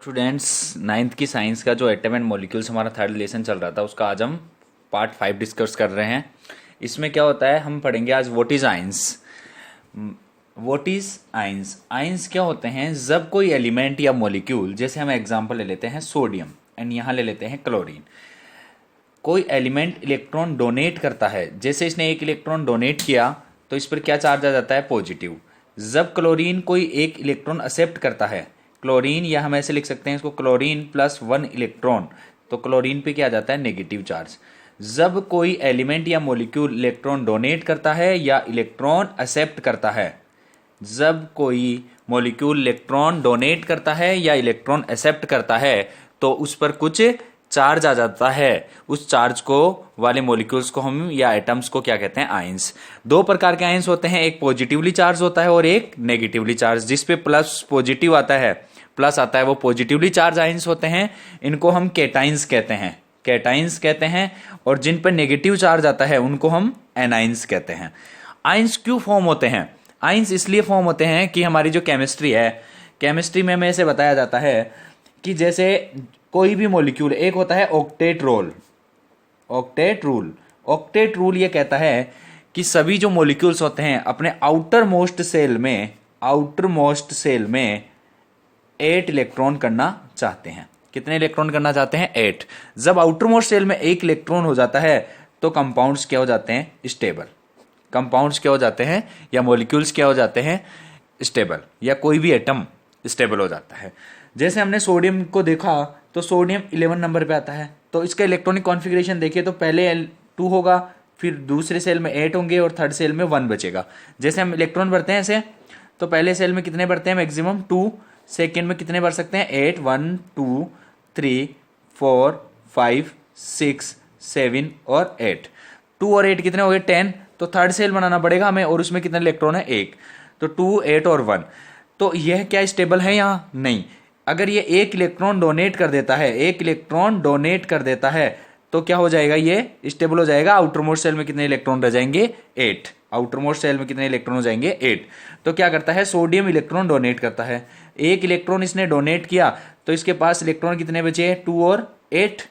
Students, ninth की science का जो एटम एंड मॉलिक्यूल्स हमारा थर्ड लेसन चल रहा था उसका आज हम पार्ट 5 डिस्कस कर रहे हैं। इसमें क्या होता है, हम पढ़ेंगे आज what is ions. What is ions. Ions क्या होते हैं? जब कोई एलिमेंट या मॉलिक्यूल, जैसे हम एग्जांपल ले लेते हैं सोडियम एंड यहाँ ले लेते हैं क्लोरीन, कोई एलिमेंट इलेक्ट्रॉन डोनेट करता है, जैसे इसने एक इलेक्ट्रॉन डोनेट किया तो इस पर क्या चार्ज आ जाता है? पॉजिटिव। जब क्लोरीन कोई एक इलेक्ट्रॉन एक्सेप्ट करता है, क्लोरीन, या हम ऐसे लिख सकते हैं इसको, क्लोरीन प्लस 1 इलेक्ट्रॉन, तो क्लोरीन पे क्या आ जाता है? Negative charge. जब कोई एलिमेंट या मॉलिक्यूल इलेक्ट्रॉन डोनेट करता है या इलेक्ट्रॉन एक्सेप्ट करता है, जब कोई मॉलिक्यूल इलेक्ट्रॉन डोनेट करता है या इलेक्ट्रॉन एक्सेप्ट करता है तो उस पर कुछ चार्ज आ जाता है। उस चार्ज को वाले मॉलिक्यूल्स को हम या एटम्स को क्या कहते हैं? आयंस। दो प्रकार के आयंस होते हैं, एक पॉजिटिवली चार्ज होता है और एक नेगेटिवली चार्ज। जिस पे प्लस पॉजिटिव आता है, प्लस आता है, वो पॉजिटिवली चार्ज आयंस होते हैं। इनको हम कैटाइंस कहते हैं, कैटाइंस कहते हैं। और जिन पर नेगेटिव चार्ज आता है उनको हम एनाइंस कहते हैं। आयंस क्यों फॉर्म होते हैं? आयंस इसलिए फॉर्म होते हैं कि हमारी जो केमिस्ट्री है, केमिस्ट्री में हमें ऐसे बताया जाता है कि जैसे कोई भी मॉलिक्यूल, एक होता है octet role, octet rule. Octet rule ये कहता है कि सभी जो मॉलिक्यूल्स होते हैं अपने आउटर मोस्ट सेल में, आउटर मोस्ट सेल में 8 इलेक्ट्रॉन करना चाहते हैं। कितने इलेक्ट्रॉन करना चाहते हैं? 8। जब आउटर मोस्ट सेल में 1 इलेक्ट्रॉन हो जाता है तो कंपाउंड्स क्या हो जाते हैं? स्टेबल। कंपाउंड्स क्या हो जाते हैं या मॉलिक्यूल्स क्या हो जाते हैं? स्टेबल, या कोई भी एटम स्टेबल हो जाता है। जैसे हमने सोडियम को देखा तो सोडियम 11 नंबर पे आता है, तो इसका इलेक्ट्रॉनिक कॉन्फ़िगरेशन देखिए तो पहले 2 होगा, फिर दूसरे सेल में 8 होंगे और थर्ड सेल में 1 बचेगा। जैसे हम इलेक्ट्रॉन भरते हैं ऐसे, तो पहले सेल में कितने भरते हैं? मैक्सिमम 2। सेकेंड में कितने भर सकते हैं? 8, 1, 2, 3, 4, 5, 6, 7 और 8। 2 और 8 कितने हो गए? 10। तो थर्ड सेल बनाना पड़ेगा हमें, और उसमें कितने इलेक्ट्रॉन है? 1। तो 2, 8 और 1। तो यह क्या स्टेबल है? यहाँ नहीं। अगर ये 1 इलेक्ट्रॉन डोनेट कर देता है, 1 इलेक्ट्रॉन डोनेट कर देता है, तो क्या हो जाएगा? ये स्टेबल हो जाएगा। आउटर मोस्ट सेल में कितने इलेक्ट्रॉन रह जाएंगे? 8। आउटर मोस्ट सेल में कितने इलेक्ट्रॉन हो जाएंगे? 8। तो क्या करता है? सोडियम इलेक्ट्रॉन डोनेट करता है। 1 इलेक्ट्रॉन इसने डोनेट किया तो इसके पास इलेक्ट्रॉन कितने बचे? 2 और 8।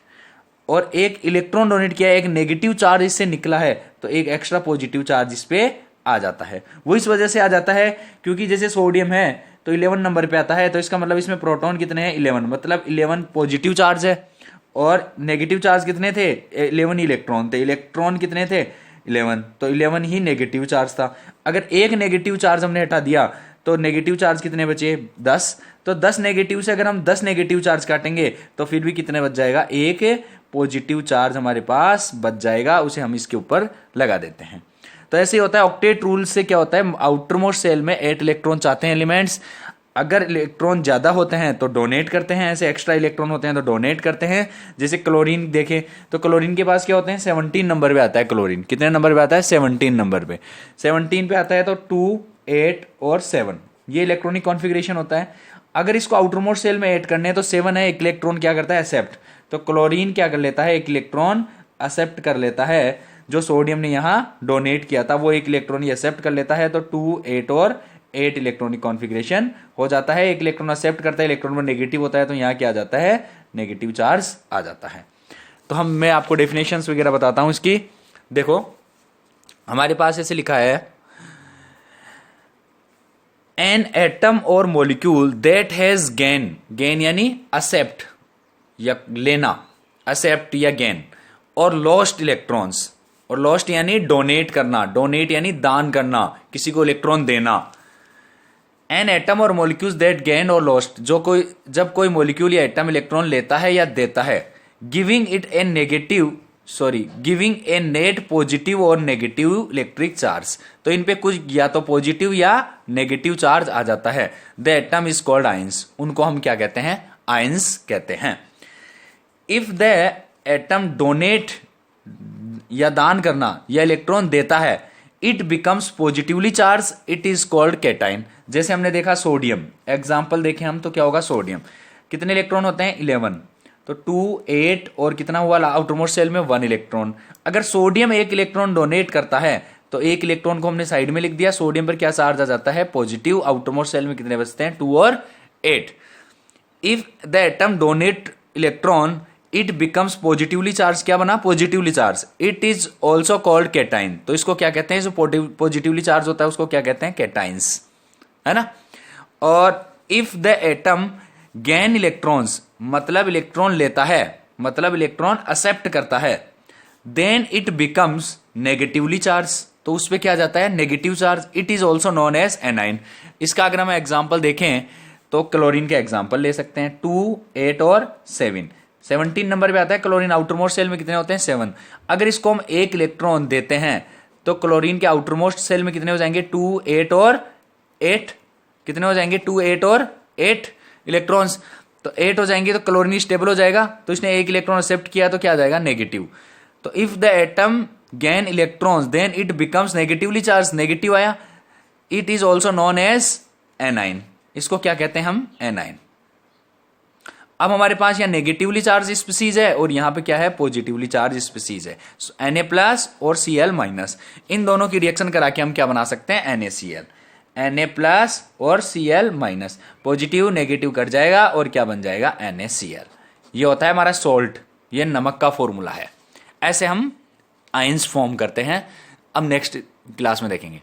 और 1 इलेक्ट्रॉन डोनेट किया, एक नेगेटिव चार्ज इससे निकला है, तो एक एक्स्ट्रा पॉजिटिव चार्ज इस पे आ जाता है। वो इस वजह से आ जाता है क्योंकि जैसे सोडियम है तो 11 नंबर पे आता है, तो इसका मतलब इसमें प्रोटॉन कितने हैं? 11। मतलब 11 पॉजिटिव चार्ज है और नेगेटिव चार्ज कितने थे? 11 इलेक्ट्रॉन थे। इलेक्ट्रॉन कितने थे? 11। तो 11 ही नेगेटिव चार्ज था। अगर एक नेगेटिव चार्ज हमने हटा दिया तो नेगेटिव चार्ज कितने बचे? 10। तो 10 नेगेटिव से अगर हम 10 नेगेटिव चार्ज काटेंगे तो फिर भी कितने बच जाएगा? एक पॉजिटिव चार्ज हमारे पास बच जाएगा, उसे हम इसके ऊपर लगा देते हैं। तो ऐसे ही होता है। ऑक्टेट रूल से क्या होता है? आउटर मोस्ट सेल में 8 इलेक्ट्रॉन चाहते हैं एलिमेंट्स। अगर इलेक्ट्रॉन ज्यादा होते हैं तो डोनेट करते हैं, ऐसे एक्स्ट्रा इलेक्ट्रॉन होते हैं तो डोनेट करते हैं। जैसे क्लोरीन देखें तो क्लोरीन के पास क्या होते हैं? 17 नंबर पे आता है क्लोरीन। कितने नंबर पे आता है? 17 नंबर पे। 17 पे आता है तो 2, 8 और 7, ये इलेक्ट्रॉनिक कॉन्फ़िगरेशन होता है। अगर इसको आउटर मोस्ट सेल में ऐड करने हैं तो 7 है, एक इलेक्ट्रॉन क्या करता है? एक्सेप्ट। तो क्लोरीन क्या कर लेता है? एक इलेक्ट्रॉन एक्सेप्ट कर लेता है। जो सोडियम ने यहाँ डोनेट किया था वो एक इलेक्ट्रॉन एक्सेप्ट कर लेता है, तो 2, 8 और 8 इलेक्ट्रॉनिक कॉन्फ़िगरेशन हो जाता है। एक इलेक्ट्रॉन एक्सेप्ट करता है, इलेक्ट्रॉन में नेगेटिव होता है, तो यहाँ क्या आ जाता है? नेगेटिव चार्ज आ जाता है। तो मैं आपको डेफिनेशंस वगैरह बताता हूँ इसकी। देखो हमारे पास ऐसे लिखा है, एन एटम और molecule that has gain, gain यानी एक्सेप्ट या लेना, एक्सेप्ट या गेन, और लॉस्ट इलेक्ट्रॉन्स, और लॉस्ट यानी डोनेट करना, डोनेट यानी दान करना, किसी को इलेक्ट्रॉन देना। एन एटम और मॉलिक्यूल्स दैट गेन और लॉस्ट, जब कोई मॉलिक्यूल या एटम इलेक्ट्रॉन लेता है या देता है, गिविंग ए नेट पॉजिटिव और नेगेटिव इलेक्ट्रिक चार्ज, तो इन पे कुछ या तो पॉजिटिव या नेगेटिव चार्ज आ जाता है। The atom is called ions, उनको हम क्या कहते हैं? आयंस कहते हैं। इफ द एटम डोनेट या दान करना या इलेक्ट्रॉन देता है, it becomes positively charge, it is called cation. जैसे हमने देखा सोडियम, एग्जाम्पल देखें हम तो क्या होगा? सोडियम कितने इलेक्ट्रॉन होते हैं? 11। तो 2, 8 और कितना हुआ आउटर मोस्ट सेल में? 1 इलेक्ट्रॉन। अगर सोडियम 1 इलेक्ट्रॉन डोनेट करता है तो 1 इलेक्ट्रॉन को हमने साइड में लिख दिया, सोडियम पर क्या चार्ज आ जाता है? पॉजिटिव। आउटर मोस्ट सेल में कितने बचते हैं? 2 और 8। If the atom donate electron it becomes positively charge, क्या बना, positively charge, it is also called cation. तो इसको क्या कहते हैं, जो पॉजिटिवली चार्ज होता है उसको क्या कहते हैं, कैटाइंस, है ना। और if the atom gain electrons, मतलब इलेक्ट्रॉन लेता है, मतलब इलेक्ट्रॉन एक्सेप्ट करता है, then it becomes negatively charge, तो उस पर क्या जाता है, negative charge, it is also known as anion. इसका अगर हम एग्जाम्पल देखें तो क्लोरीन के एग्जाम्पल ले सकते हैं, 2, 8 और 7। 17 नंबर पे आता है क्लोरीन, आउटरमोस्ट सेल में कितने होते हैं, 7। अगर इसको हम एक इलेक्ट्रॉन देते हैं तो क्लोरीन के आउटरमोस्ट सेल में कितने हो जाएंगे, 2, 8 और 8, कितने हो जाएंगे, 2, 8 और 8 इलेक्ट्रॉन्स। तो 8 हो जाएंगे तो क्लोरीन स्टेबल हो जाएगा, तो इसने एक इलेक्ट्रॉन एक्सेप्ट किया तो क्या आ जाएगा, नेगेटिव। तो if the atom gain electrons then it becomes negatively charge, negative आया, it is also known as anion. इसको क्या कहते हैं हम, एनाइन। अब हमारे पास यहाँ नेगेटिवली चार्ज स्पीसीज है और यहाँ पे क्या है, पॉजिटिवली चार्ज स्पीसीज है, Na+ और Cl-, इन दोनों की रिएक्शन करा के हम क्या बना सकते हैं, NaCl, Na+ और Cl-, पॉजिटिव नेगेटिव कट जाएगा और क्या बन जाएगा, NaCl। ये होता है हमारा सोल्ट, ये नमक का फॉर्मूला है। ऐसे हम आयंस फॉर्म करते हैं, अब नेक्स्ट क्लास में देखेंगे।